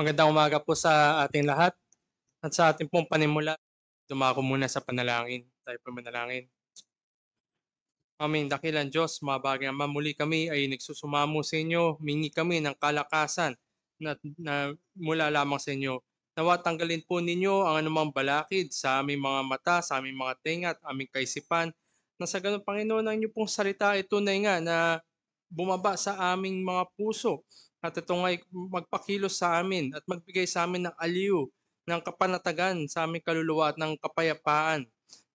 Magandang umaga po sa ating lahat at sa ating pong panimula. Dumako muna sa panalangin. Tayo po manalangin. Aming dakilang Diyos, mabagay Ama, muli kami ay nagsusumamo sa inyo. Mingi kami ng kalakasan na mula lamang sa inyo. Nawa tanggalin po ninyo ang anumang balakid sa aming mga mata, sa aming mga tenga at aming kaisipan. Na sa ganun, Panginoon, ang inyong pong salita ay tunay nga na bumaba sa aming mga puso. At ito nga'y magpakilos sa amin at magbigay sa amin ng aliw, ng kapanatagan sa aming kaluluwa at ng kapayapaan.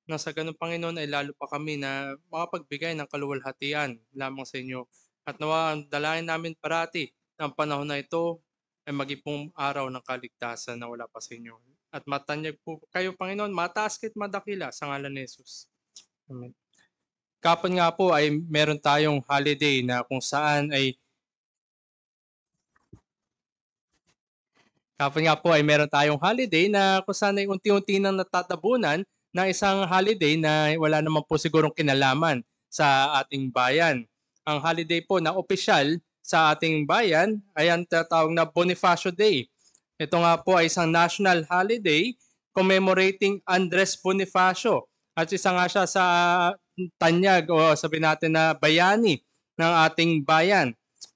Na sa ganun, Panginoon, ay lalo pa kami na makapagbigay ng kaluwalhatian lamang sa inyo. At nawa ang dalangin namin parati ng panahon na ito ay maging pong araw ng kaligtasan na wala pa sa inyo. At matanyag po kayo, Panginoon, mataas kit madakila sa ngalan ni Jesus. Amen. Kapon nga po ay meron tayong holiday na kung saan ay meron tayong holiday na kung saan ay unti-unti nang natatabunan ng isang holiday na wala naman po sigurong kinalaman sa ating bayan. Ang holiday po na opisyal sa ating bayan ay ang tinatawag na Bonifacio Day. Ito nga po ay isang national holiday commemorating Andres Bonifacio. At isa nga siya sa tanyag o sabihin natin na bayani ng ating bayan.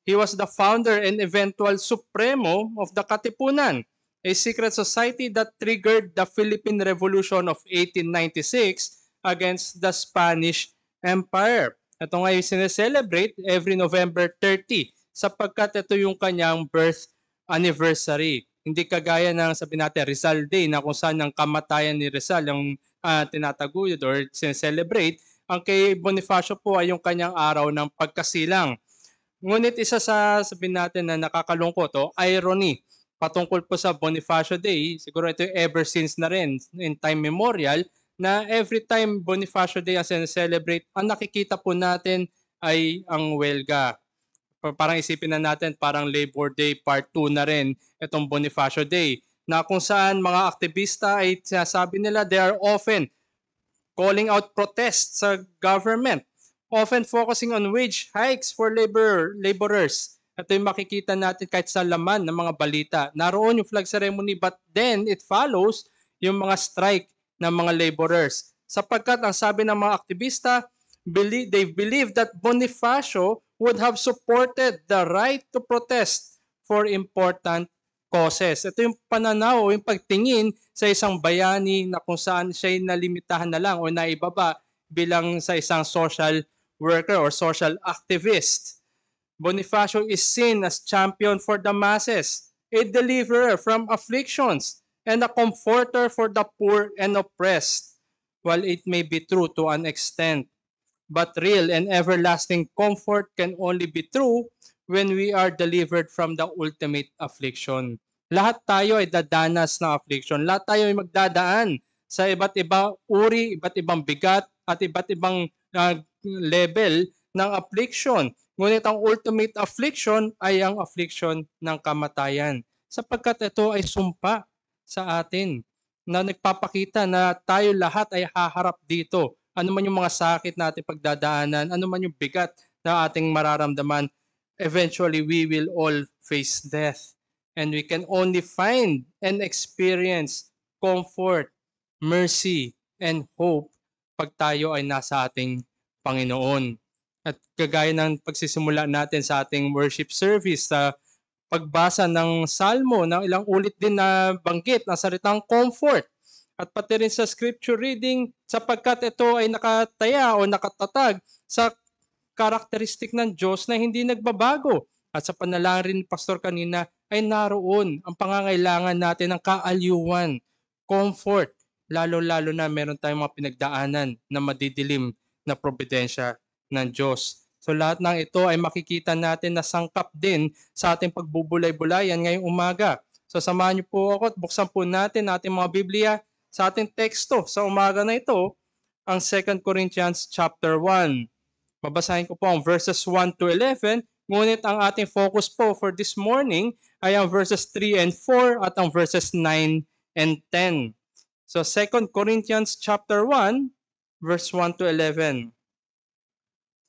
He was the founder and eventual supremo of the Katipunan, a secret society that triggered the Philippine Revolution of 1896 against the Spanish Empire. Ito nga yung sineselebrate every November 30 sapagkat ito yung kanyang birth anniversary. Hindi kagaya ng sabi natin Rizal Day na kung saan ang kamatayan ni Rizal yung tinataguyod or sineselebrate. Ang kay Bonifacio po ay yung kanyang araw ng pagkasilang. Ngunit isa sa sabihin natin na nakakalungkot o irony patungkol po sa Bonifacio Day, siguro ito ever since na rin in time memorial, na every time Bonifacio Day ang celebrate, ang nakikita po natin ay ang welga. Parang isipin na natin parang Labor Day Part 2 na rin itong Bonifacio Day, na kung saan mga aktivista ay sinasabi nila they are often calling out protests sa government, often focusing on wage hikes for laborers. Ito yung makikita natin kahit sa laman ng mga balita. Naroon yung flag ceremony but then it follows yung mga strike ng mga laborers. Sapagkat ang sabi ng mga aktivista, they believe that Bonifacio would have supported the right to protest for important causes. Ito yung pananaw, yung pagtingin sa isang bayani na kung saan siya'y nalimitahan na lang o naibaba bilang sa isang social worker or social activist. Bonifacio is seen as champion for the masses, a deliverer from afflictions, and a comforter for the poor and oppressed. While it may be true to an extent, but real and everlasting comfort can only be true when we are delivered from the ultimate affliction. Lahat tayo ay dadanas ng affliction. Lahat tayo ay magdadaan sa iba't ibang uri, iba't ibang bigat, at iba't ibang level ng affliction. Ngunit ang ultimate affliction ay ang affliction ng kamatayan. Sapagkat ito ay sumpa sa atin na nagpapakita na tayo lahat ay haharap dito. Ano man yung mga sakit natin pagdadaanan, ano man yung bigat na ating mararamdaman, eventually we will all face death. And we can only find and experience comfort, mercy, and hope pag tayo ay nasa ating Panginoon. At kagaya ng pagsisimula natin sa ating worship service sa pagbasa ng Salmo, na ilang ulit din na banggit ang salitang comfort. At pati rin sa scripture reading, sapagkat ito ay nakataya o nakatatag sa karakteristik ng Diyos na hindi nagbabago. At sa panalangin rin Pastor kanina ay naroon ang pangangailangan natin ng kaaliwan, comfort, lalo-lalo na meron tayong mga pinagdaanan na madidilim na probidensya ng Diyos. So lahat ng ito ay makikita natin na sangkap din sa ating pagbubulay-bulayan ngayong umaga. So samahan niyo po ako at buksan po natin ating mga Biblia sa ating teksto sa umaga na ito, ang 2 Corinthians chapter 1. Babasahin ko po ang verses 1 to 11, ngunit ang ating focus po for this morning ay ang verses 3 and 4 at ang verses 9 and 10. So 2 Corinthians chapter 1, verse 1 to 11.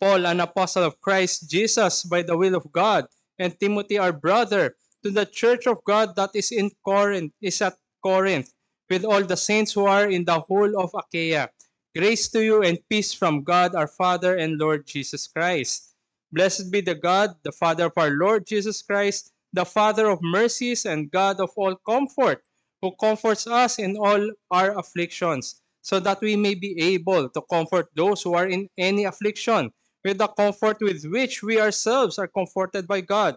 Paul, an apostle of Christ Jesus by the will of God, and Timothy our brother, to the church of God that is at Corinth, with all the saints who are in the whole of Achaia. Grace to you and peace from God our Father and Lord Jesus Christ. Blessed be the God, the Father of our Lord Jesus Christ, the Father of mercies and God of all comfort, who comforts us in all our afflictions, so that we may be able to comfort those who are in any affliction, with the comfort with which we ourselves are comforted by God.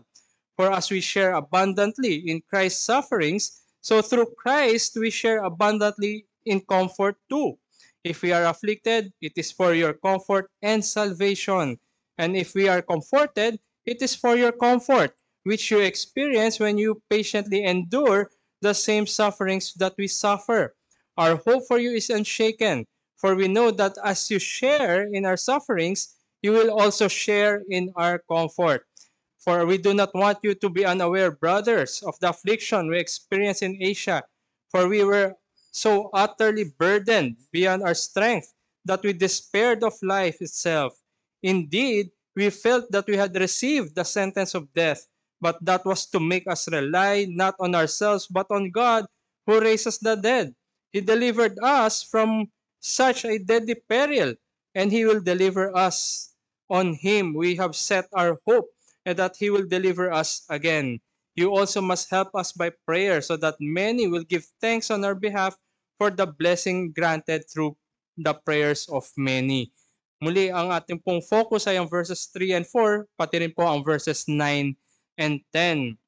For as we share abundantly in Christ's sufferings, so through Christ we share abundantly in comfort too. If we are afflicted, it is for your comfort and salvation. And if we are comforted, it is for your comfort, which you experience when you patiently endure the same sufferings that we suffer. Our hope for you is unshaken, for we know that as you share in our sufferings, you will also share in our comfort. For we do not want you to be unaware, brothers, of the affliction we experienced in Asia, for we were so utterly burdened beyond our strength that we despaired of life itself. Indeed, we felt that we had received the sentence of death, but that was to make us rely not on ourselves but on God who raises the dead. He delivered us from such a deadly peril, and He will deliver us. On Him we have set our hope, and that He will deliver us again. You also must help us by prayer, so that many will give thanks on our behalf for the blessing granted through the prayers of many. Muli, ang ating pong focus ay ang verses 3 and 4, pati rin po ang verses 9 and 10.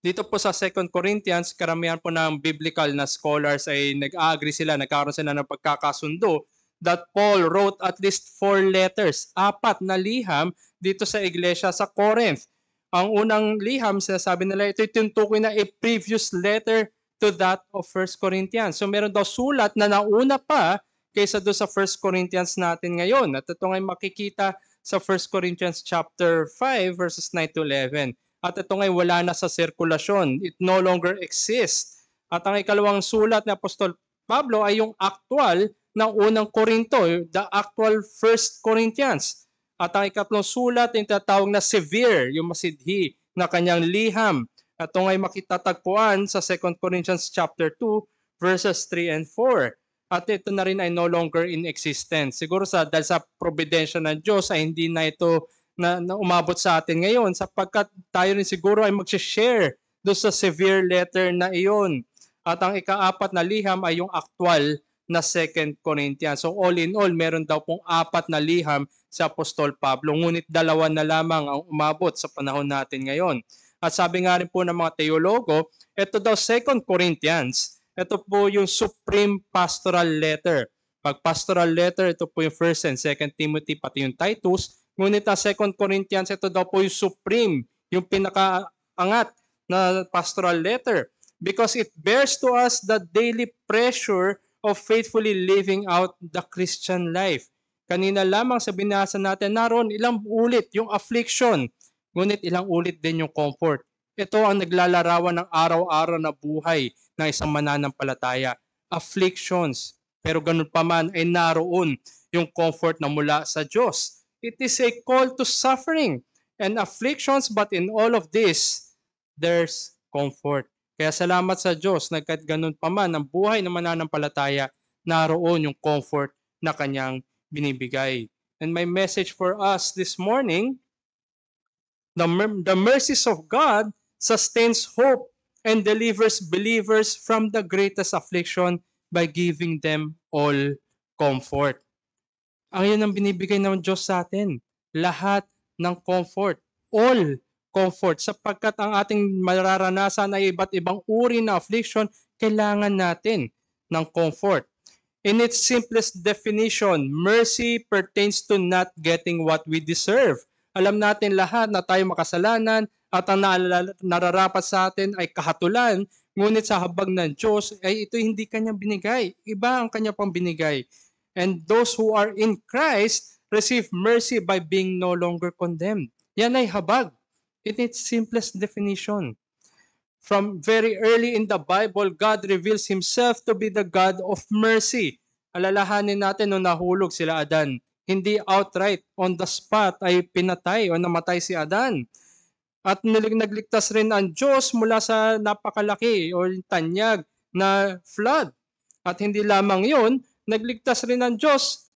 Dito po sa 2 Corinthians, karamihan po ng biblical na scholars ay nag-agree sila, nagkaroon sila ng pagkakasundo that Paul wrote at least 4 letters, 4 na liham dito sa iglesia sa Corinth. Ang unang liham, sinasabi nila, ito tinutukoy na a previous letter to that of 1 Corinthians. So meron daw sulat na nauna pa kaysa doon sa 1 Corinthians natin ngayon. At ito ngay makikita sa 1 Corinthians chapter 5 verses 9 to 11. At ito ngay wala na sa sirkulasyon. It no longer exists. At ang ikalawang sulat ni Apostol Pablo ay yung actual ng unang Korinto, the actual 1 Corinthians. At ang ikatlong sulat yung tatawag na severe, yung masidhi na kanyang liham. At ito ngay makitatagpuan sa 2 Corinthians chapter 2 verses 3 and 4. At ito na rin ay no longer in existence. Siguro dahil sa providensya ng Diyos ay hindi na ito na umabot sa atin ngayon sapagkat tayo rin siguro ay mag-share doon sa severe letter na iyon. At ang ika-4 na liham ay yung actual na 2 Corinthians. So all in all, meron daw pong 4 na liham sa Apostol Pablo. Ngunit 2 na lamang ang umabot sa panahon natin ngayon. At sabi nga rin po ng mga teologo, ito daw 2 Corinthians, ito po yung supreme pastoral letter. Pag pastoral letter, ito po yung 1 and 2 Timothy, pati yung Titus. Ngunit ang 2 Corinthians, ito daw po yung supreme, yung pinakaangat na pastoral letter because it bears to us the daily pressure of faithfully living out the Christian life. Kanina lamang sa binasa natin, naroon ilang ulit yung affliction, ngunit ilang ulit din yung comfort. Ito ang naglalarawan ng araw-araw na buhay ng isang mananampalataya. Afflictions, pero ganun pa man ay naroon yung comfort na mula sa Diyos. It is a call to suffering and afflictions, but in all of this, there's comfort. Kaya salamat sa Diyos na kahit ganun pa man ang buhay ng mananampalataya, naroon yung comfort na kanyang binibigay. And my message for us this morning, the mercies of God sustains hope and delivers believers from the greatest affliction by giving them all comfort. Ang yun ang binibigay ng Diyos sa atin. Lahat ng comfort. All comfort. Sapagkat ang ating mararanasan ay iba't ibang uri na affliction, kailangan natin ng comfort. In its simplest definition, mercy pertains to not getting what we deserve. Alam natin lahat na tayo makasalanan at ang nararapat sa atin ay kahatulan, ngunit sa habag ng Diyos ay ito hindi kanyang binigay. Iba ang kanya pang binigay. And those who are in Christ receive mercy by being no longer condemned. Yan ay habag. In its simplest definition. From very early in the Bible, God reveals Himself to be the God of mercy. Alalahanin natin nung nahulog sila Adan. Hindi outright, on the spot, ay pinatay o namatay si Adan. At nagligtas rin ang Diyos mula sa napakalaki o tanyag na flood. At hindi lamang yun, nagligtas rin ang Diyos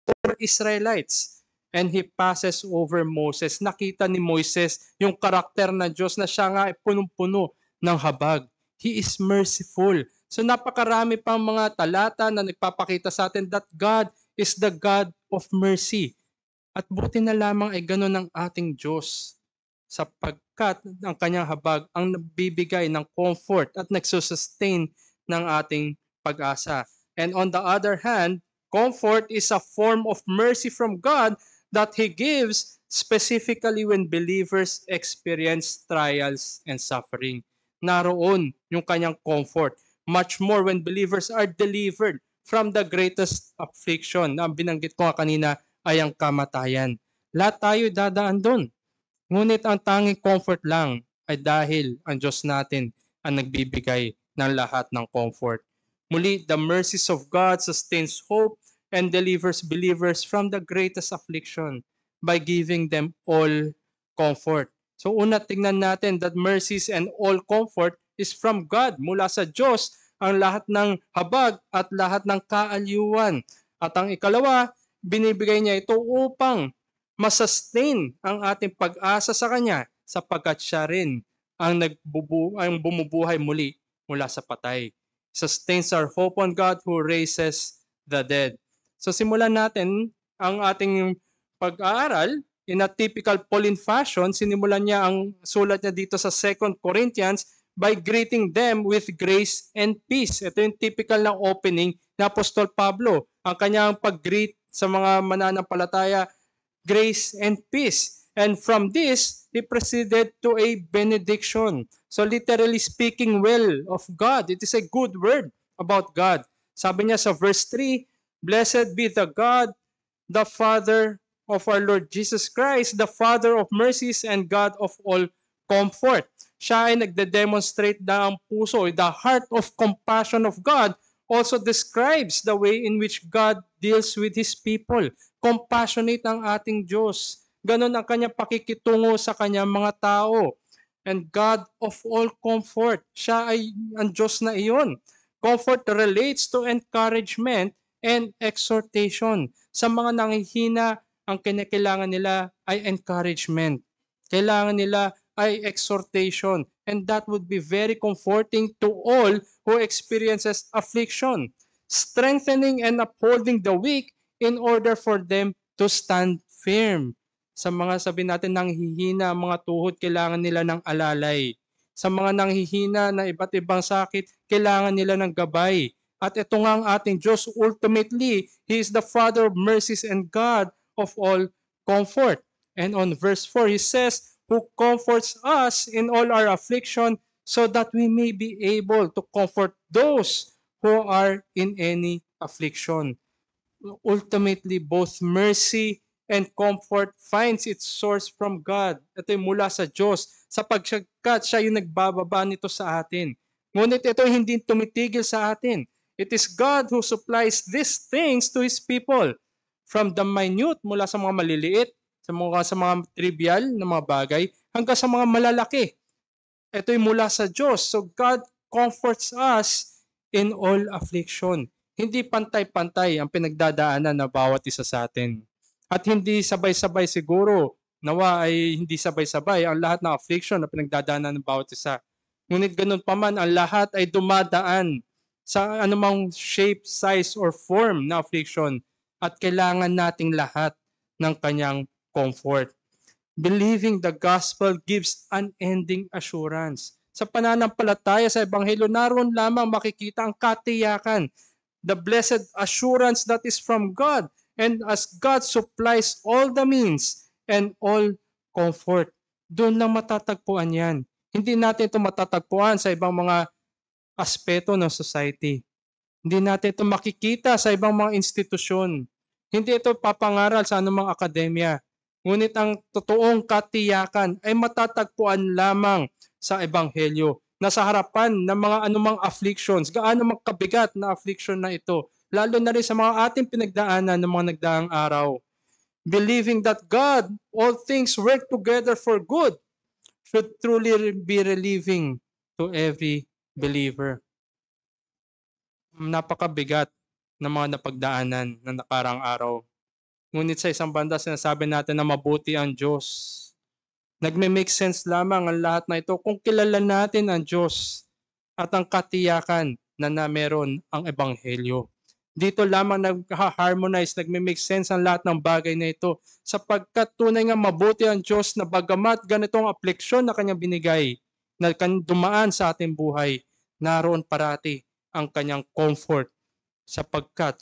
over Israelites. And He passes over Moses. Nakita ni Moises yung karakter ng Diyos na siya nga ay punong-puno ng habag. He is merciful. So napakarami pang mga talata na nagpapakita sa atin that God is the God of mercy. At buti na lamang ay gano'n ang ating Diyos sapagkat ang kanyang habag ang nagbibigay ng comfort at nagsusustain ng ating pag-asa. And on the other hand, comfort is a form of mercy from God that He gives specifically when believers experience trials and suffering. Naroon yung kanyang comfort. Much more when believers are delivered from the greatest affliction. Na binanggit ko nga kanina ay ang kamatayan. Lahat tayo dadaan doon. Ngunit ang tanging comfort lang ay dahil ang Diyos natin ang nagbibigay ng lahat ng comfort. Muli, the mercies of God sustains hope and delivers believers from the greatest affliction by giving them all comfort. So una, tingnan natin that mercies and all comfort is from God. Mula sa Diyos ang lahat ng habag at lahat ng kaaliwan. At ang ikalawa, binibigay niya ito upang masustain ang ating pag-asa sa Kanya sapagkat siya rin ang bumubuhay muli mula sa patay. Sustains our hope on God who raises the dead. So simulan natin ang ating pag-aaral in a typical Pauline fashion. Sinimulan niya ang sulat niya dito sa 2 Corinthians by greeting them with grace and peace. Ito yung typical na opening ni Apostol Pablo. Ang kanyang pag-greet sa mga mananampalataya, grace and peace. And from this, he proceeded to a benediction. So literally speaking well of God. It is a good word about God. Sabi niya sa verse 3, Blessed be the God, the Father of our Lord Jesus Christ, the Father of mercies and God of all comfort. Siya ay nagde-demonstrate na ang puso, the heart of compassion of God also describes the way in which God deals with His people. Compassionate ang ating Diyos. Ganon ang kanyang pakikitungo sa kanyang mga tao. And God of all comfort, siya ay ang Diyos na iyon. Comfort relates to encouragement and exhortation. Sa mga nanghihina, ang kinakailangan nila ay encouragement. Kailangan nila ay exhortation. And that would be very comforting to all who experiences affliction. Strengthening and upholding the weak in order for them to stand firm. Sa mga sabi natin nanghihina, mga tuhod, kailangan nila ng alalay. Sa mga nanghihina na iba't ibang sakit, kailangan nila ng gabay. At ito nga ang ating Diyos, ultimately, He is the Father of mercies and God of all comfort. And on verse 4, He says, who comforts us in all our affliction so that we may be able to comfort those who are in any affliction. Ultimately, both mercy and comfort finds its source from God. Ito ay mula sa Diyos sapagkat siya yung nagbababa nito sa atin. Ngunit ito hindi tumitigil sa atin. It is God who supplies these things to His people. From the minute, mula sa mga maliliit, sa mga trivial na mga bagay, hanggang sa mga malalaki. Ito ay mula sa Diyos. So God comforts us in all affliction. Hindi pantay-pantay ang pinagdadaanan na bawat isa sa atin. At hindi sabay-sabay siguro, nawa ay hindi sabay-sabay ang lahat ng affliction na pinagdadaanan ng bawat isa. Ngunit ganun pa man, ang lahat ay dumadaan sa anumang shape, size, or form na affliction at kailangan nating lahat ng kanyang comfort. Believing the gospel gives unending assurance. Sa pananampalataya sa Ebanghelyo, naroon lamang makikita ang katiyakan, the blessed assurance that is from God. And as God supplies all the means and all comfort, doon lang matatagpuan yan. Hindi natin ito matatagpuan sa ibang mga aspeto ng society. Hindi natin ito makikita sa ibang mga institusyon. Hindi ito papangaral sa anumang akademya. Ngunit ang totoong katiyakan ay matatagpuan lamang sa Ebanghelyo na sa harapan ng mga anumang afflictions, gaano magkabigat na affliction na ito, lalo na rin sa mga ating pinagdaanan ng mga nagdaang araw. Believing that God, all things work together for good should truly be relieving to every believer. Napakabigat ng mga napagdaanan ng nakarang araw. Ngunit sa isang banda, sinasabi natin na mabuti ang Diyos. Nagme-make sense lamang ang lahat na ito kung kilala natin ang Diyos at ang katiyakan na meron ang Ebanghelyo. Dito lamang nag-harmonize, nagme-make sense ang lahat ng bagay na ito sapagkat tunay nga mabuti ang Diyos na bagamat ganitong apleksyon na kanyang binigay na dumaan sa ating buhay, naroon parati ang kanyang comfort sapagkat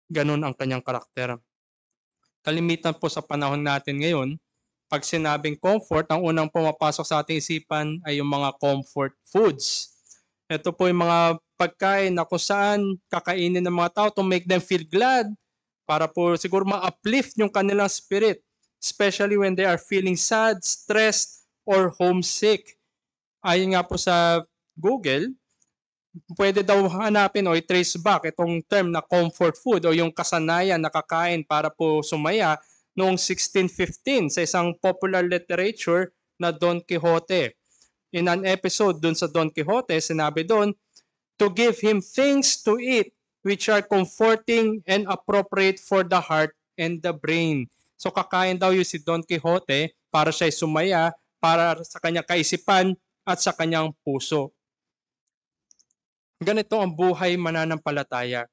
ganun ang kanyang karakter. Kalimitan po sa panahon natin ngayon, pag sinabing comfort, ang unang pumapasok sa ating isipan ay yung mga comfort foods. Ito po yung mga pagkain na kung saan kakainin ng mga tao to make them feel glad, para po siguro ma-uplift yung kanilang spirit, especially when they are feeling sad, stressed, or homesick. Ayon nga po sa Google, pwede daw hanapin o i-trace back itong term na comfort food o yung kasanayan na kakain para po sumaya noong 1615 sa isang popular literature na Don Quixote. In an episode dun sa Don Quixote, sinabi doon, to give him things to eat which are comforting and appropriate for the heart and the brain. So kakain daw yung si Don Quixote para siya sumaya, para sa kanyang kaisipan at sa kanyang puso. Ganito ang buhay mananampalataya.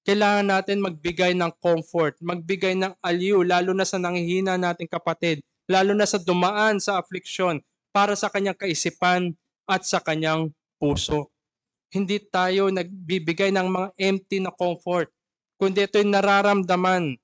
Kailangan natin magbigay ng comfort, magbigay ng aliw, lalo na sa nanghihina nating kapatid, lalo na sa dumaan sa afliksyon, para sa kanyang kaisipan at sa kanyang puso. Hindi tayo nagbibigay ng mga empty na comfort, kundi ito'y nararamdaman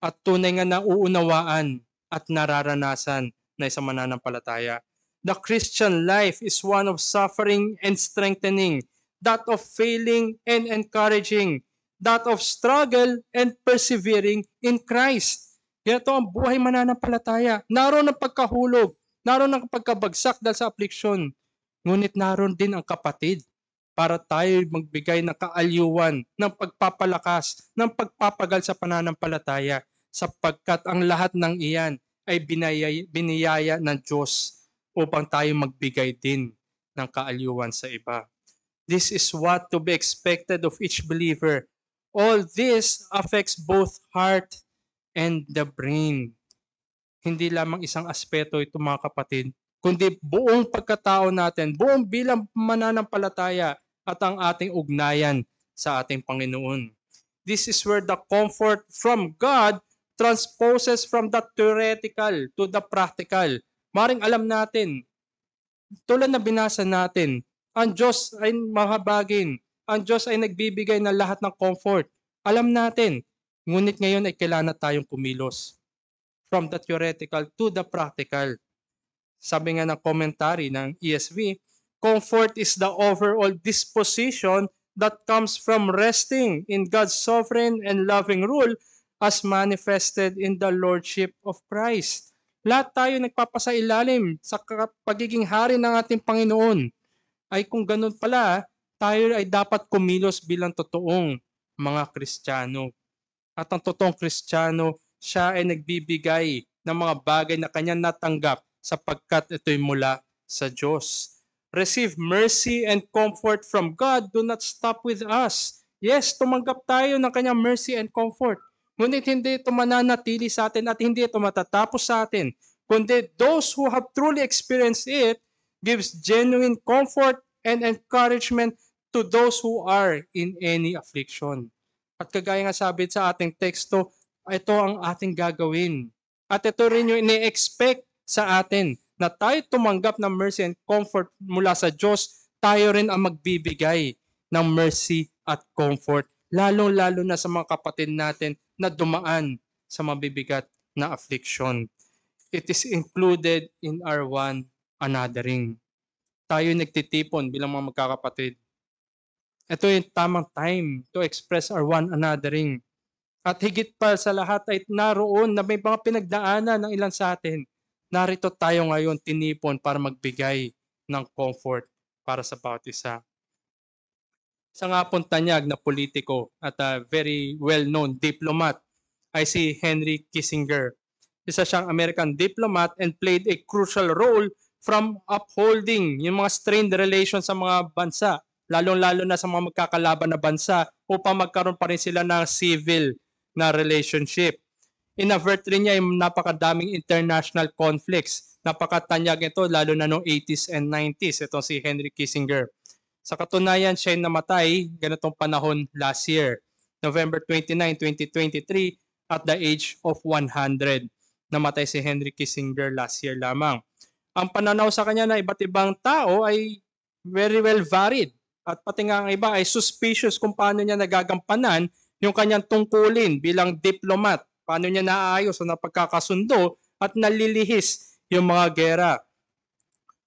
at tunay nga nauunawaan at nararanasan na isang mananampalataya. The Christian life is one of suffering and strengthening, that of failing and encouraging, that of struggle and persevering in Christ. Ganito ang buhay mananampalataya. Naroon ang pagkahulog, naroon ang pagkabagsak dahil sa afliksyon. Ngunit naroon din ang kapatid para tayo magbigay ng kaaliwan, ng pagpapalakas, ng pagpapagal sa pananampalataya, sapagkat ang lahat ng iyan ay biniyaya ng Diyos upang tayo magbigay din ng kaaliwan sa iba. This is what to be expected of each believer. All this affects both heart and the brain. Hindi lamang isang aspeto ito mga kapatid, kundi buong pagkatao natin, buong bilang mananampalataya at ang ating ugnayan sa ating Panginoon. This is where the comfort from God transposes from the theoretical to the practical. Maring alam natin, tulad na binasa natin, ang Diyos ay mahabagin. Ang Diyos ay nagbibigay ng lahat ng comfort. Alam natin. Ngunit ngayon ay kailangan tayong kumilos. From the theoretical to the practical. Sabi nga ng commentary ng ESV, comfort is the overall disposition that comes from resting in God's sovereign and loving rule as manifested in the Lordship of Christ. Lahat tayo nagpapasailalim sa pagiging hari ng ating Panginoon. Ay kung ganun pala, tayo ay dapat kumilos bilang totoong mga Kristiyano. At ang totoong Kristiyano, siya ay nagbibigay ng mga bagay na kanyang natanggap sapagkat ito'y mula sa Diyos. Receive mercy and comfort from God. Do not stop with us. Yes, tumanggap tayo ng kanyang mercy and comfort. Ngunit hindi ito mananatili sa atin at hindi ito matatapos sa atin. Kundi those who have truly experienced it gives genuine comfort and encouragement to those who are in any affliction. At kagaya nga sabi sa ating teksto, ito ang ating gagawin. At ito rin yung ini-expect sa atin na tayo tumanggap ng mercy and comfort mula sa Diyos, tayo rin ang magbibigay ng mercy at comfort, lalong-lalo na sa mga kapatid natin na dumaan sa mabibigat na affliction. It is included in our one anothering. Tayo nagtitipon bilang mga magkakapatid. Ito yung tamang time to express our one anothering. At higit pa sa lahat ay naroon na may mga pinagdaanan ng ilan sa atin. Narito tayo ngayon tinipon para magbigay ng comfort para sa bawat isa. Isa nga pong tanyag na politiko at a very well-known diplomat ay si Henry Kissinger. Isa siyang American diplomat and played a crucial role from upholding yung mga strained relations sa mga bansa, lalong-lalo na sa mga magkakalaban na bansa, upang magkaroon pa rin sila ng civil na relationship. Inavert rin niya yung napakadaming international conflicts. Napakatanyag ito lalo na noong 80s and 90s. Ito si Henry Kissinger. Sa katunayan, siya ay namatay ganitong panahon last year, November 29, 2023, at the age of 100. Namatay si Henry Kissinger last year lamang. Ang pananaw sa kanya na iba't ibang tao ay very well varied. At pati nga ang iba ay suspicious kung paano niya nagagampanan yung kanyang tungkulin bilang diplomat. Paano niya naayos o napagkakasundo at nalilihis yung mga gera.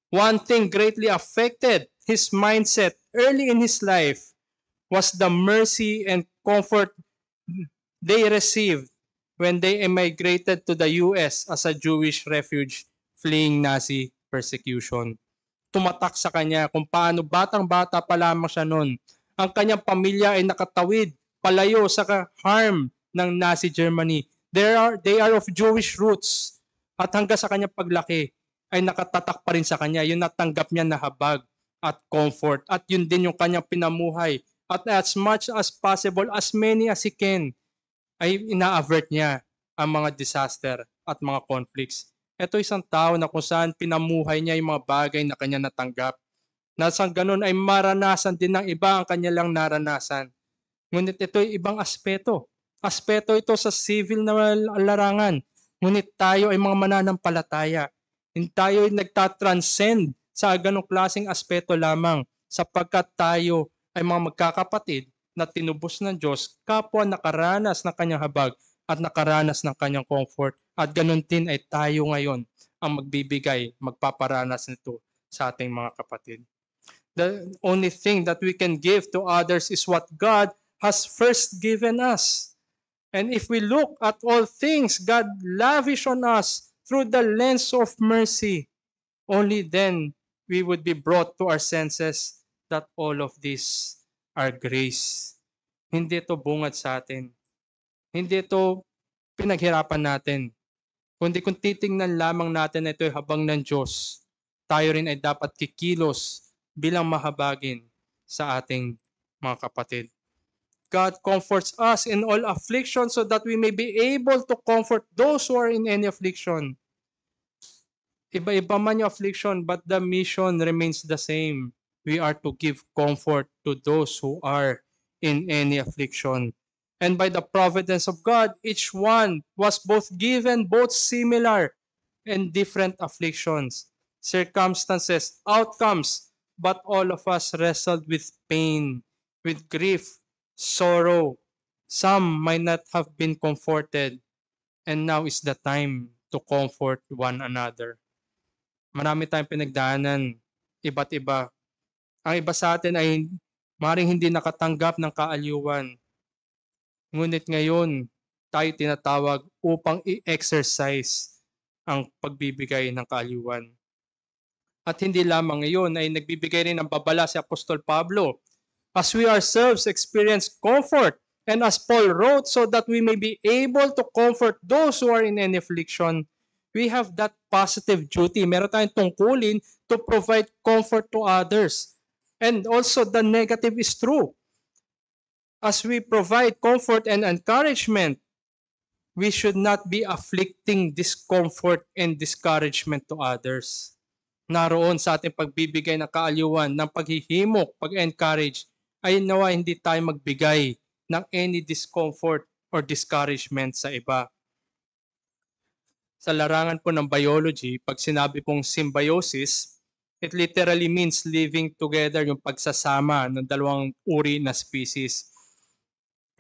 One thing greatly affected his mindset early in his life was the mercy and comfort they received when they emigrated to the US as a Jewish refugee fleeing Nazi persecution. Tumatak sa kanya kung paano batang-bata pa lamang siya noon. Ang kanyang pamilya ay nakatawid palayo sa harm ng Nazi Germany. They are of Jewish roots. At hanggang sa kanyang paglaki ay nakatatak pa rin sa kanya yung natanggap niya na habag at comfort. At yun din yung kanyang pinamuhay. At as much as possible, as many as he can, ay ina-avert niya ang mga disaster at mga conflicts. Ito isang tao na kung saan pinamuhay niya yung mga bagay na kanya natanggap. Nasang ganun ay maranasan din ng iba ang kanya lang naranasan. Ngunit ito ay ibang aspeto. Aspeto ito sa civil na larangan. Ngunit tayo ay mga mananampalataya. Tayo ay nagtatranscend sa ganong klaseng aspeto lamang sapagkat tayo ay mga magkakapatid na tinubos ng Diyos, kapwa nakaranas ng kanyang habag at nakaranas ng kanyang comfort. At ganun din ay tayo ngayon ang magbibigay, magpaparanas nito sa ating mga kapatid. The only thing that we can give to others is what God has first given us. And if we look at all things God lavish on us through the lens of mercy, only then we would be brought to our senses that all of this are grace. Hindi ito bungad sa atin. Hindi ito pinaghirapan natin. Kundi kung titingnan lamang natin ito ay habang ng Diyos, tayo rin ay dapat kikilos bilang mahabagin sa ating mga kapatid. God comforts us in all affliction so that we may be able to comfort those who are in any affliction. Iba-iba man yung affliction, but the mission remains the same. We are to give comfort to those who are in any affliction. And by the providence of God, each one was both given both similar and different afflictions, circumstances, outcomes, but all of us wrestled with pain, with grief, sorrow. Some might not have been comforted, and now is the time to comfort one another. Marami tayong pinagdaanan, iba't iba. Ang iba sa atin ay maring hindi nakatanggap ng kaaliwan. Ngunit ngayon, tayo tinatawag upang i-exercise ang pagbibigay ng kaaliwan. At hindi lamang ngayon ay nagbibigay rin ng babala si Apostol Pablo. As we ourselves experience comfort, and as Paul wrote, so that we may be able to comfort those who are in any affliction, we have that positive duty. Meron tayong tungkulin to provide comfort to others. And also the negative is true. As we provide comfort and encouragement, we should not be afflicting discomfort and discouragement to others. Naroon sa ating pagbibigay ng kaaliwan, ng paghihimok, pag-encourage, ay nawa hindi tayo magbigay ng any discomfort or discouragement sa iba. Sa larangan po ng biology, pag sinabi pong symbiosis, it literally means living together, yung pagsasama ng dalawang uri na species.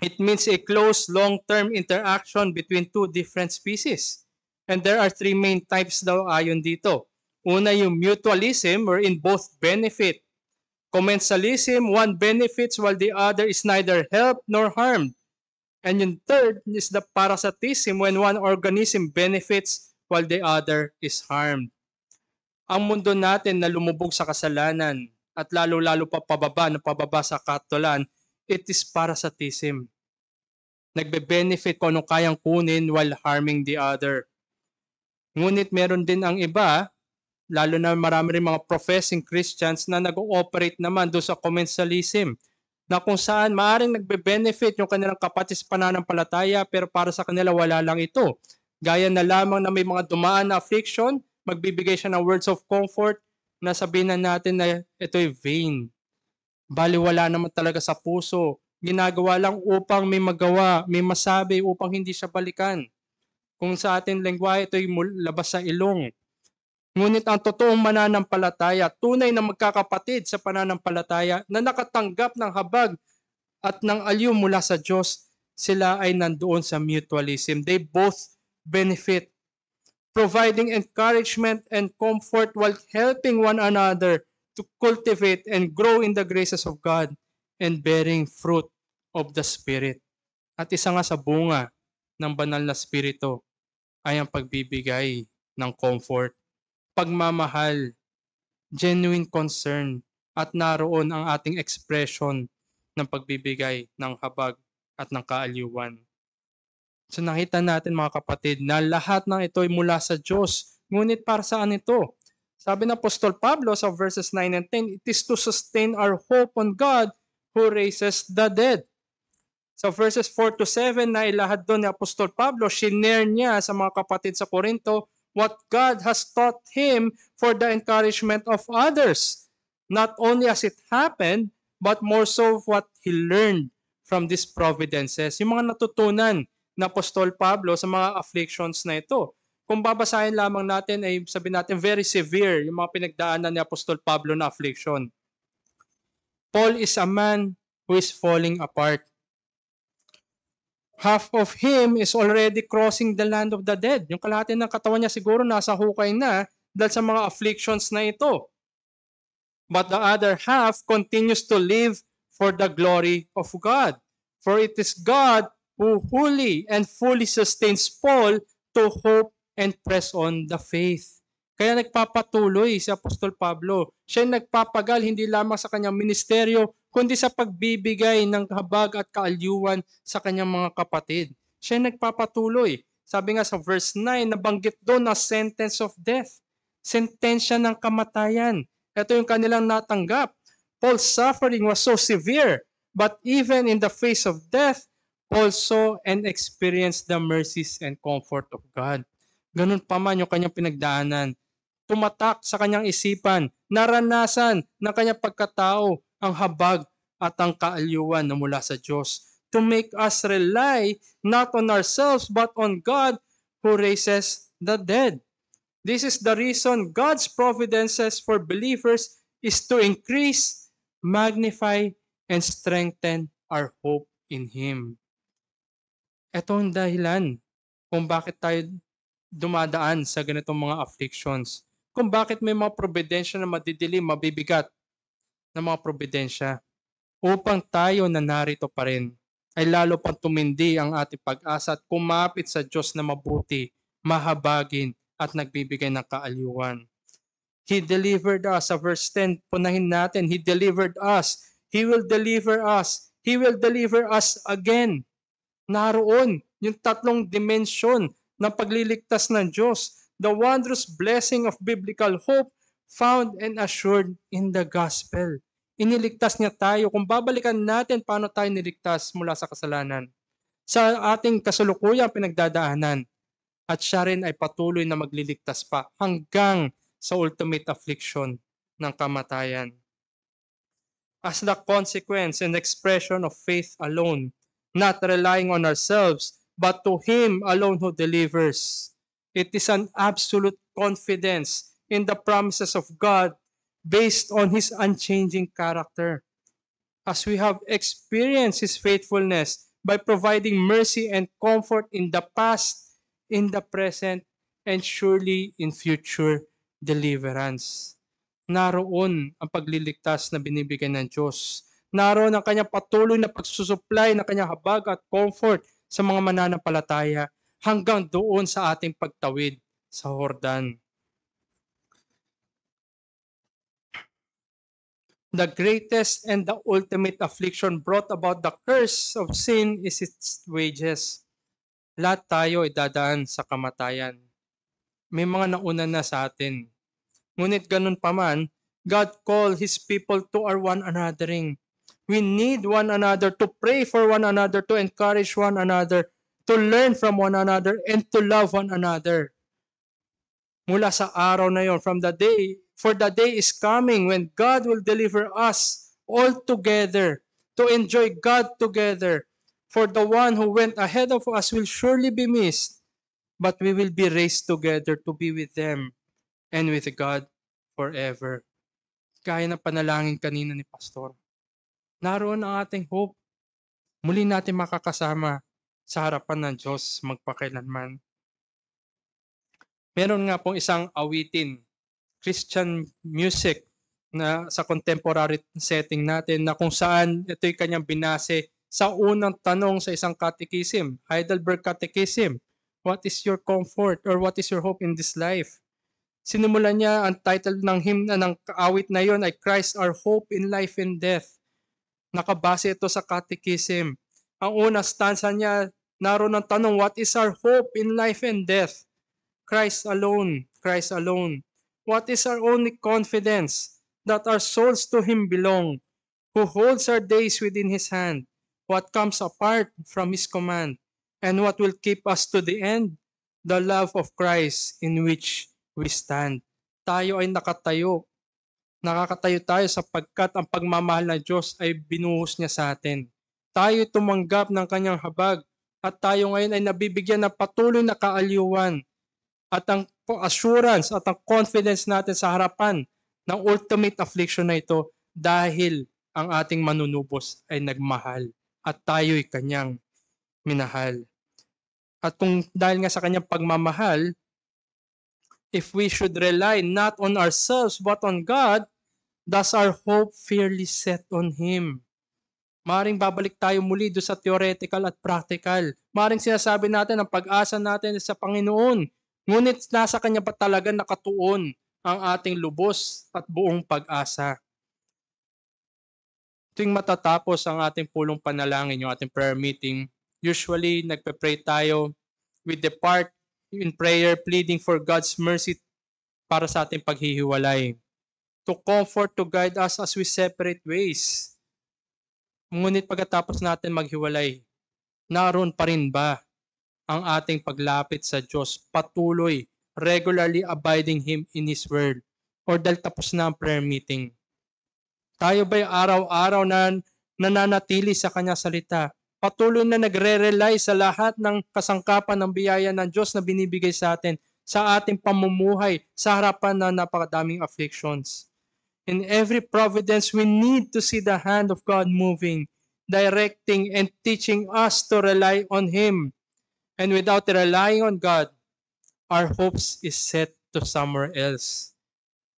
It means a close long-term interaction between two different species. And there are three main types daw ayon dito. Una yung mutualism, wherein both benefit. Commensalism, one benefits while the other is neither helped nor harmed. And yung third is the parasitism, when one organism benefits while the other is harmed. Ang mundo natin na lumubog sa kasalanan at lalo-lalo pa pababa sa katulan, it is parasitism. Nagbe-benefit kung anong kayang kunin while harming the other. Ngunit meron din ang iba lalo na marami rin mga professing Christians na nag-ooperate naman doon sa commensalism, na kung saan maaring nagbe-benefit yung kanilang kapatid sa pananampalataya pero para sa kanila wala lang ito. Gaya na lamang na may mga dumaan na affliction, magbibigay siya ng words of comfort na sabihin na natin na ito'y vain. Baliwala naman talaga sa puso. Ginagawa lang upang may magawa, may masabi upang hindi siya balikan. Kung sa ating lengguwahe, ito'y labas sa ilong. Ngunit ang totoong mananampalataya, tunay na magkakapatid sa pananampalataya na nakatanggap ng habag at ng aliw mula sa Diyos, sila ay nandoon sa mutualism. They both benefit, providing encouragement and comfort while helping one another to cultivate and grow in the graces of God and bearing fruit of the Spirit. At isa nga sa bunga ng banal na Spirito ay ang pagbibigay ng comfort, pagmamahal, genuine concern, at naroon ang ating expression ng pagbibigay ng habag at ng kaaliwan. So nakita natin mga kapatid na lahat ng ito ay mula sa Diyos. Ngunit para saan ito? Sabi ng Apostol Pablo sa verses 9 and 10, it is to sustain our hope on God who raises the dead. Sa verses 4 to 7 na ilahad doon ni Apostol Pablo, shinare niya sa mga kapatid sa Corinto what God has taught him for the encouragement of others. Not only as it happened, but more so what he learned from these providences. Yung mga natutunan na Apostol Pablo sa mga afflictions na ito. Kung babasahin lamang natin ay sabihin natin very severe yung mga pinagdaanan ni Apostol Pablo na affliction. Paul is a man who is falling apart. Half of him is already crossing the land of the dead. Yung kalahati ng katawan niya siguro nasa hukay na dahil sa mga afflictions na ito. But the other half continues to live for the glory of God. For it is God who wholly and fully sustains Paul to hope and press on the faith. Kaya nagpapatuloy si Apostol Pablo. Siya nagpapagal hindi lamang sa kanyang ministeryo, kundi sa pagbibigay ng habag at kaaliwan sa kanyang mga kapatid. Siya nagpapatuloy. Sabi nga sa verse 9, nabanggit doon na sentence of death. Sentensya ng kamatayan. Ito yung kanilang natanggap. Paul's suffering was so severe, but even in the face of death, Paul saw and experienced the mercies and comfort of God. Ganun pa man yung kanyang pinagdaanan. Tumatak sa kanyang isipan, naranasan ng kanyang pagkatao ang habag at ang kaaliwan na mula sa Diyos to make us rely not on ourselves but on God who raises the dead. This is the reason God's providences for believers is to increase, magnify, and strengthen our hope in Him. Ito ang dahilan kung bakit tayo dumadaan sa ganitong mga afflictions. Kung bakit may mga probidensya na madidilim, mabibigat na mga probidensya. Upang tayo na narito pa rin, ay lalo pang tumindi ang ating pag-asa at kumapit sa Diyos na mabuti, mahabagin, at nagbibigay ng kaaliwan. He delivered us. Sa verse 10, punahin natin, He delivered us. He will deliver us. He will deliver us again. Naroon yung tatlong dimensyon ng pagliligtas ng Diyos. The wondrous blessing of biblical hope found and assured in the gospel. Iniligtas niya tayo. Kung babalikan natin paano tayo niligtas mula sa kasalanan. Sa ating kasalukuyang pinagdadaanan. At siya rin ay patuloy na magliligtas pa hanggang sa ultimate affliction ng kamatayan. As the consequence and expression of faith alone, not relying on ourselves, but to Him alone who delivers. It is an absolute confidence in the promises of God based on His unchanging character. As we have experienced His faithfulness by providing mercy and comfort in the past, in the present, and surely in future deliverance. Naroon ang pagliligtas na binibigay ng Diyos. Naroon ang kanyang patuloy na pagsusupply ng kanyang habag at comfort sa mga mananampalataya hanggang doon sa ating pagtawid sa Jordan. The greatest and the ultimate affliction brought about the curse of sin is its wages. Lahat tayo ay dadaan sa kamatayan. May mga nauna na sa atin. Ngunit ganun pa man, God called His people to our one anothering. We need one another to pray for one another, to encourage one another, to learn from one another, and to love one another. Mula sa araw na yon, for the day is coming when God will deliver us all together to enjoy God together. For the one who went ahead of us will surely be missed, but we will be raised together to be with them and with God forever. Gaya ng panalangin kanina ni Pastor. Naroon ang ating hope. Muli natin makakasama sa harapan ng Diyos magpakailanman. Meron nga pong isang awitin, Christian music na sa contemporary setting natin na kung saan ito'y kanyang binase sa unang tanong sa isang catechism, Heidelberg Catechism. What is your comfort or what is your hope in this life? Sinimulan niya ang title ng hymn ng awit na yon ay Christ our hope in life and death. Nakabase ito sa catechism. Ang unang stanza niya, naroon ang tanong, what is our hope in life and death? Christ alone, Christ alone. What is our only confidence? That our souls to Him belong, who holds our days within His hand. What comes apart from His command? And what will keep us to the end? The love of Christ in which we stand. Tayo ay nakatayo. Nakakatayo tayo sapagkat ang pagmamahal ng Diyos ay binuhos niya sa atin. Tayo tumanggap ng kanyang habag at tayo ngayon ay nabibigyan ng patuloy na kaaliwan. At ang assurance at ang confidence natin sa harapan ng ultimate affliction na ito dahil ang ating manunubos ay nagmahal at tayo'y kanyang minahal. At kung dahil nga sa kanyang pagmamahal, if we should rely not on ourselves but on God, thus our hope fairly set on Him. Maring babalik tayo muli doon sa theoretical at practical. Maring sinasabi natin ang pag-asa natin sa Panginoon. Ngunit nasa Kanya pa talaga nakatuon ang ating lubos at buong pag-asa. Tuwing matatapos ang ating pulong panalangin, yung ating prayer meeting, usually nagpe-pray tayo. We depart in prayer pleading for God's mercy para sa ating paghihiwalay. To comfort, to guide us as we separate ways. Ngunit pagkatapos natin maghiwalay, naroon pa rin ba ang ating paglapit sa Diyos, patuloy, regularly abiding Him in His Word? Or dahil tapos na ang prayer meeting, tayo ba'y araw-araw na nananatili sa Kanyang salita? Patuloy na nagre-rely sa lahat ng kasangkapan ng biyaya ng Diyos na binibigay sa atin sa ating pamumuhay sa harapan ng napakadaming afflictions. In every providence, we need to see the hand of God moving, directing and teaching us to rely on Him. And without relying on God, our hopes is set to somewhere else.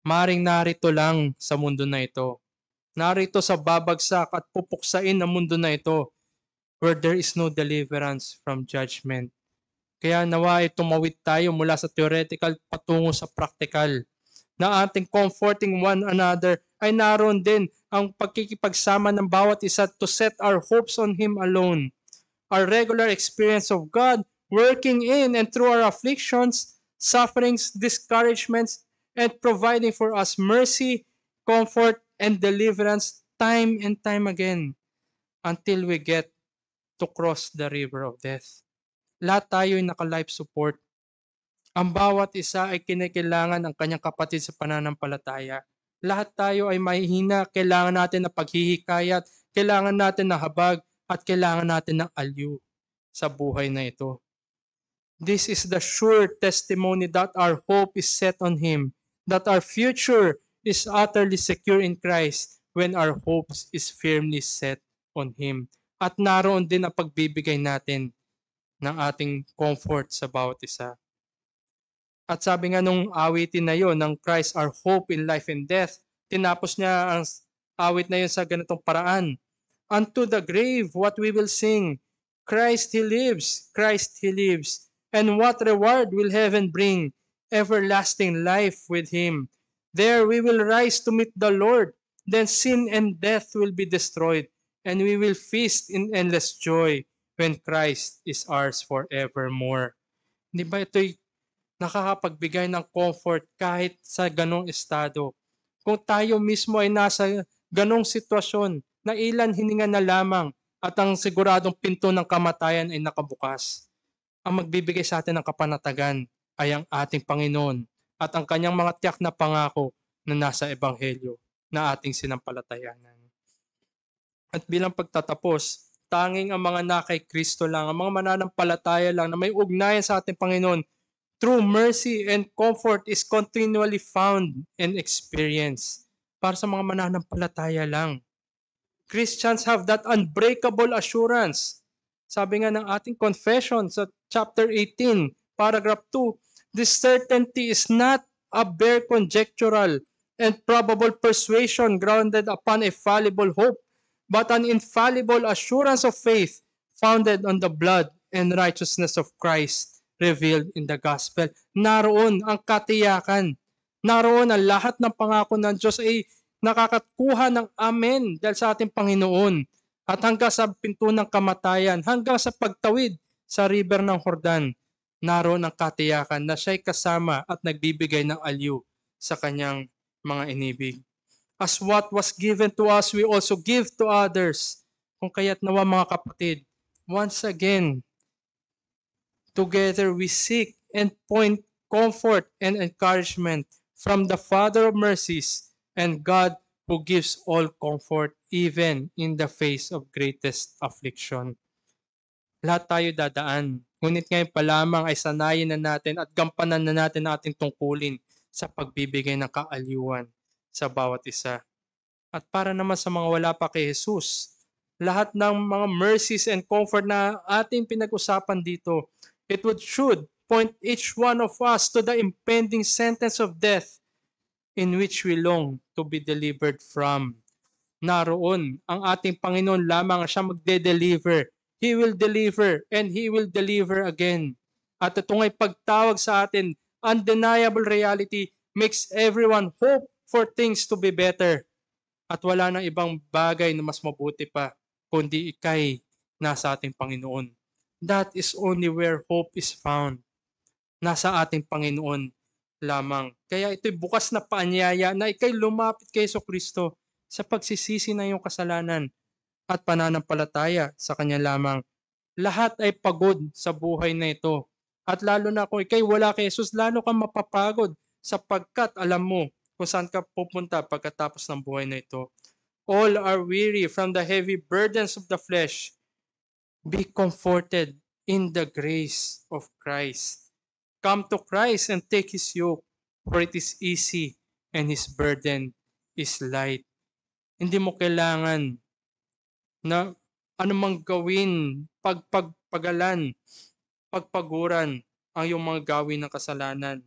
Maring narito lang sa mundo na ito. Narito sa babagsak at pupuksain na mundo na ito where there is no deliverance from judgment. Kaya nawa ay tumawid tayo mula sa theoretical patungo sa practical. Na ating comforting one another ay naroon din ang pagkikipagsama ng bawat isa to set our hopes on Him alone. Our regular experience of God working in and through our afflictions, sufferings, discouragements, and providing for us mercy, comfort, and deliverance time and time again until we get to cross the river of death. Lahat tayo ay naka-life support. Ang bawat isa ay kinakailangan ng kanyang kapatid sa pananampalataya. Lahat tayo ay mahihina, kailangan natin ng paghihikayat, kailangan natin ng habag, at kailangan natin ng aliw sa buhay na ito. This is the sure testimony that our hope is set on Him, that our future is utterly secure in Christ when our hopes is firmly set on Him. At naroon din ang pagbibigay natin ng ating comfort sa bawat isa. At sabi nga nung awitin na yon ng Christ our hope in life and death, tinapos niya ang awit na yon sa ganitong paraan. Unto the grave, what we will sing, Christ He lives, Christ He lives. And what reward will heaven bring? Everlasting life with Him. There we will rise to meet the Lord. Then sin and death will be destroyed. And we will feast in endless joy when Christ is ours forevermore. Di ba ito'y nakakapagbigay ng comfort kahit sa ganong estado. Kung tayo mismo ay nasa ganong sitwasyon na ilan hininga na lamang at ang siguradong pinto ng kamatayan ay nakabukas, ang magbibigay sa atin ng kapanatagan ay ang ating Panginoon at ang kanyang mga tiyak na pangako na nasa Ebanghelyo na ating sinampalatayanan. At bilang pagtatapos, tanging ang mga na kay Kristo lang, ang mga mananampalataya lang na may ugnayan sa ating Panginoon, true mercy and comfort is continually found and experienced. Para sa mga mananampalataya lang. Christians have that unbreakable assurance. Sabi nga ng ating confession sa chapter 18, paragraph 2, this certainty is not a bare conjectural and probable persuasion grounded upon a fallible hope, but an infallible assurance of faith founded on the blood and righteousness of Christ revealed in the gospel. Naroon ang katiyakan. Naroon ang lahat ng pangako ng Diyos ay nakakakuha ng amen dahil sa ating Panginoon. At hanggang sa pinto ng kamatayan, hanggang sa pagtawid sa river ng Jordan, naroon ang katiyakan na siya'y kasama at nagbibigay ng aliw sa kanyang mga inibig. As what was given to us, we also give to others. Kung kaya't nawa mga kapatid, once again, together we seek and point comfort and encouragement from the Father of mercies and God who gives all comfort even in the face of greatest affliction. Lahat tayo dadaan. Ngunit ngayon pa lamang ay sanayin na natin at gampanan na natin ang ating tungkulin sa pagbibigay ng kaaliwan sa bawat isa. At para naman sa mga wala pa kay Jesus, lahat ng mga mercies and comfort na ating pinag-usapan dito, should point each one of us to the impending sentence of death in which we long to be delivered from. Naroon ang ating Panginoon lamang siya magde-deliver. He will deliver and He will deliver again. At ito nga'y pagtawag sa atin, undeniable reality makes everyone hope for things to be better. At wala nang ibang bagay na mas mabuti pa, kundi ikay nasa ating Panginoon. That is only where hope is found. Nasa ating Panginoon lamang. Kaya ito'y bukas na paanyaya na ikay lumapit kay Jesucristo sa pagsisisi ng iyong kasalanan at pananampalataya sa Kanya lamang. Lahat ay pagod sa buhay na ito. At lalo na kung ikay wala kay Jesus, lalo kang mapapagod sapagkat alam mo kung saan ka pupunta pagkatapos ng buhay na ito. All are weary from the heavy burdens of the flesh. Be comforted in the grace of Christ. Come to Christ and take His yoke, for it is easy and His burden is light. Hindi mo kailangan na anumang gawin, pagpagalan, pagpaguran ang iyong mga gawin ng kasalanan.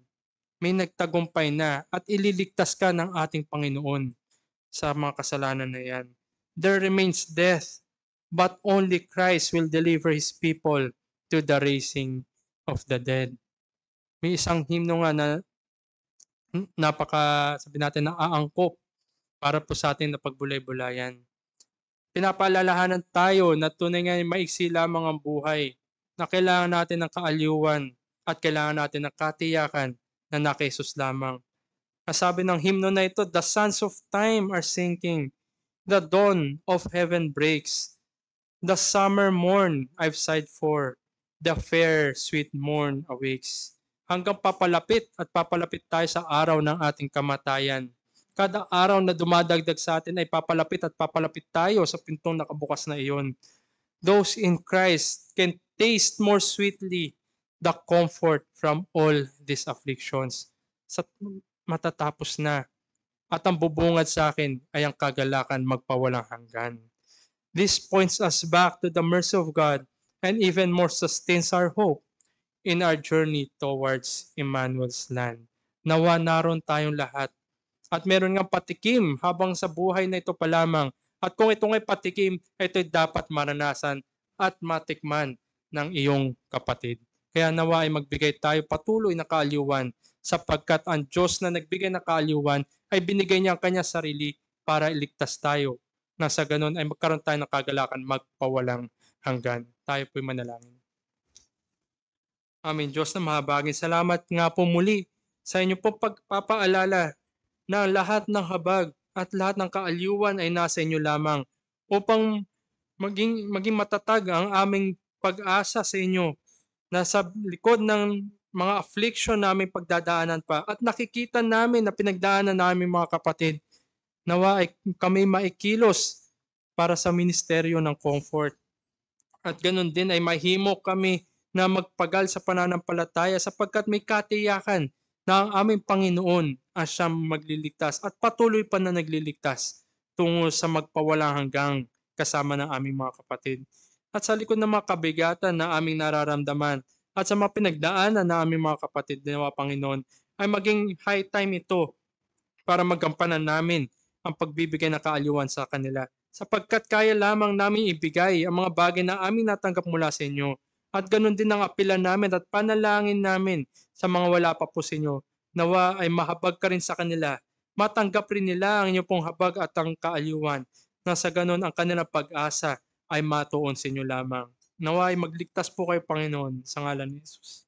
May nagtagumpay na at ililigtas ka ng ating Panginoon sa mga kasalanan na yan. There remains death, but only Christ will deliver His people to the raising of the dead. May isang himno nga na sabi natin, na aangkop para po sa atin na pagbulay-bulayan. Pinapaalalahanan tayo na tunay nga maiksi lamang ang buhay, na kailangan natin ng kaaliwan at kailangan natin ng katiyakan na naka Jesus lamang. Sabi ng himno na ito, the sands of time are sinking, the dawn of heaven breaks, the summer morn I've sighed for, the fair sweet morn awakes. Hanggang papalapit at papalapit tayo sa araw ng ating kamatayan. Kada araw na dumadagdag sa atin ay papalapit at papalapit tayo sa pintong nakabukas na iyon. Those in Christ can taste more sweetly the comfort from all these afflictions. Sa matatapos na at ang bubungad sa akin ay ang kagalakan magpawalang hanggan. This points us back to the mercy of God and even more sustains our hope in our journey towards Emmanuel's land. Nawa naroon tayong lahat. At meron nga patikim habang sa buhay na ito pa lamang. At kung ito nga'y patikim, ito'y dapat maranasan at matikman ng iyong kapatid. Kaya nawa ay magbigay tayo patuloy na kaaliwan sapagkat ang Diyos na nagbigay ng kaaliwan ay binigay niya ang kanyang sarili para iligtas tayo. Na sa ganun ay magkaroon tayo ng kagalakan magpawalang hanggan. Tayo po'y manalangin. Aming Diyos na mahabagin, salamat nga po muli sa inyo po pagpapaalala na lahat ng habag at lahat ng kaaliwan ay nasa inyo lamang upang maging matatag ang aming pag-asa sa inyo na sa likod ng mga affliction na aming pagdadaanan pa at nakikita namin na pinagdaanan namin mga kapatid, nawa ay kami maikilos para sa ministeryo ng comfort. At ganoon din ay mahimo kami na magpagal sa pananampalataya sapagkat may katiyakan na ang aming Panginoon ang siyang magliligtas at patuloy pa na nagliligtas tungo sa magpawalang hanggang kasama ng aming mga kapatid. At sa likod ng mga kabigatan na aming nararamdaman at sa mga pinagdaanan na aming mga kapatid nawa Panginoon ay maging high time ito para magampanan namin ang pagbibigay ng kaaliwan sa kanila. Sapagkat kaya lamang namin ibigay ang mga bagay na aming natanggap mula sa inyo. At ganun din ang apilan namin at panalangin namin sa mga wala pa po sa inyo. Nawa ay mahabag ka rin sa kanila. Matanggap rin nila ang inyong pong habag at ang kaaliwan. Na sa ganun ang kanilang pag-asa ay matuon sa inyo lamang. Nawa ay magligtas po kayo Panginoon sa ngalan ni Jesus.